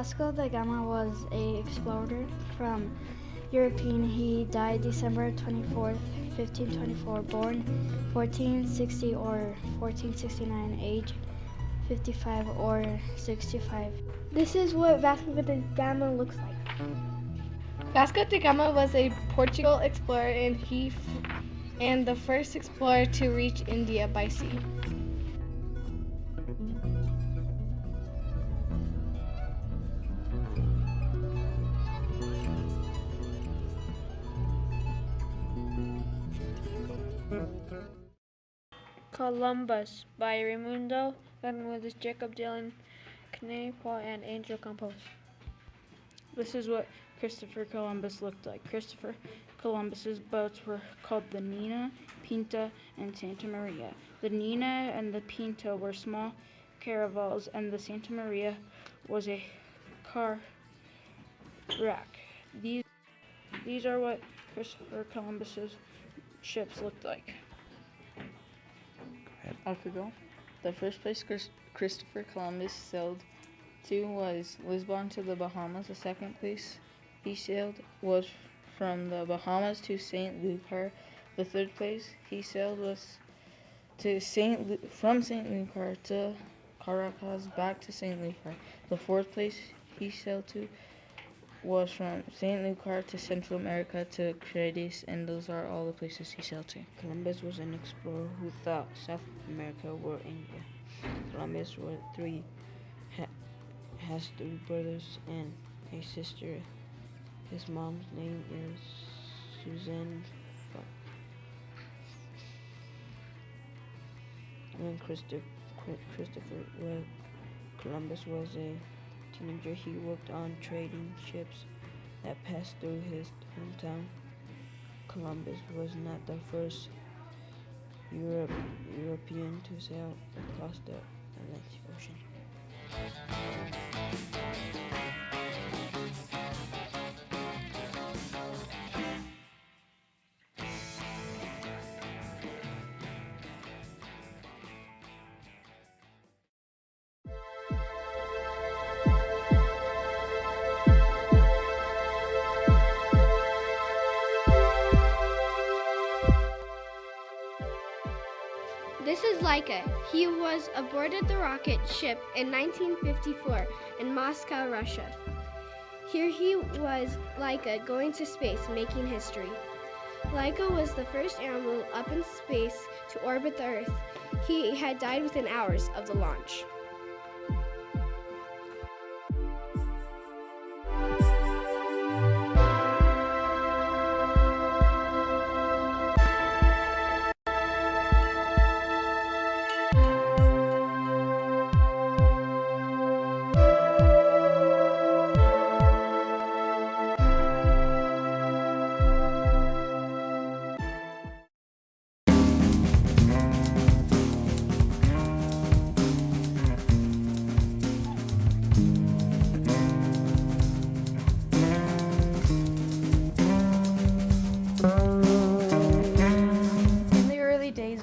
Vasco da Gama was an explorer from European. He died December 24th, 1524, born 1460 or 1469, age 55 or 65. This is what Vasco da Gama looks like. Vasco da Gama was a Portugal explorer and the first explorer to reach India by sea. Columbus by Raimundo Fernandez, Jacob Dylan, Knapel, and Angel Campos. This is what Christopher Columbus looked like. Christopher Columbus's boats were called the Nina, Pinta, and Santa Maria. The Nina and the Pinta were small caravels, and the Santa Maria was a car rack. These are what Christopher Columbus's ships looked like. I could go. The first place Christopher Columbus sailed to was Lisbon to the Bahamas. The second place he sailed was from the Bahamas to St. Lucar. The third place he sailed was from St. Lucar to Caracas back to St. Lucar. The fourth place he sailed to was from St. Lucar to Central America to Cadiz, and those are all the places he sailed to. Columbus was an explorer who thought South America were India. Columbus were has three brothers and a sister. His mom's name is Suzanne. When Columbus was a teenager, he worked on trading ships that passed through his hometown. Columbus was not the first European to sail across the Atlantic Ocean. This is Laika. He was aboarded the rocket ship in 1954 in Moscow, Russia. Here he was, Laika, going to space, making history. Laika was the first animal up in space to orbit the Earth. He had died within hours of the launch.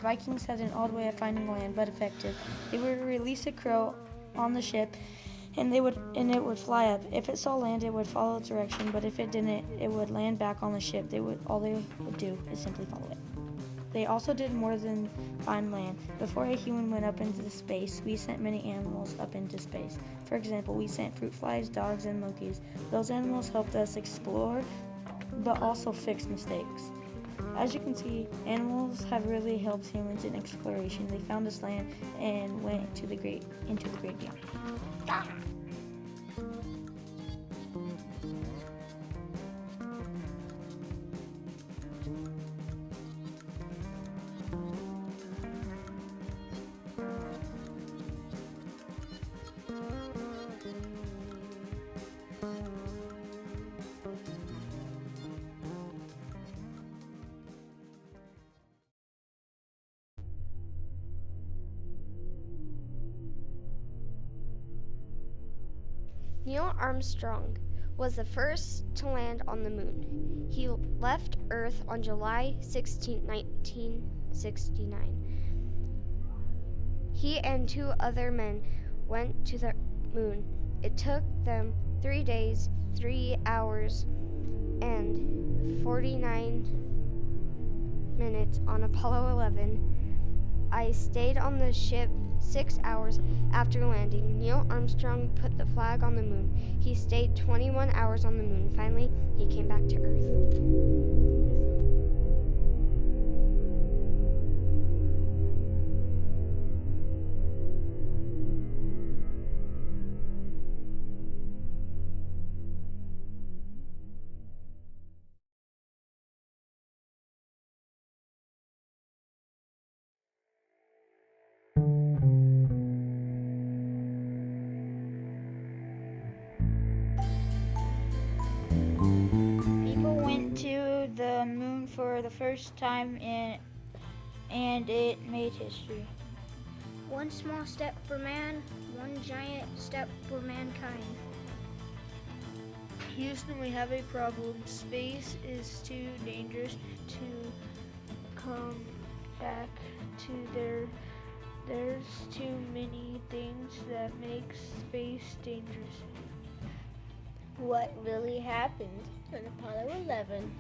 Vikings had an odd way of finding land, but effective. They would release a crow on the ship, and it would fly up. If it saw land, it would follow its direction, but if it didn't, it would land back on the ship. All they would do is simply follow it. They also did more than find land. Before a human went up into space, we sent many animals up into space. For example, we sent fruit flies, dogs, and monkeys. Those animals helped us explore, but also fix mistakes. As you can see, animals have really helped humans in exploration. They found this land and went into the great beyond. Neil Armstrong was the first to land on the moon. He left Earth on July 16, 1969. He and two other men went to the moon. It took them 3 days, 3 hours, and 49 minutes on Apollo 11. I stayed on the ship 6 hours after landing. Neil Armstrong put the flag on the moon. He stayed 21 hours on the moon. Finally, he came back to Earth. People went to the moon for the first time and it made history. One small step for man, one giant step for mankind. Houston, we have a problem. Space is too dangerous to come back to there. There's too many things that make space dangerous. What really happened on Apollo 11?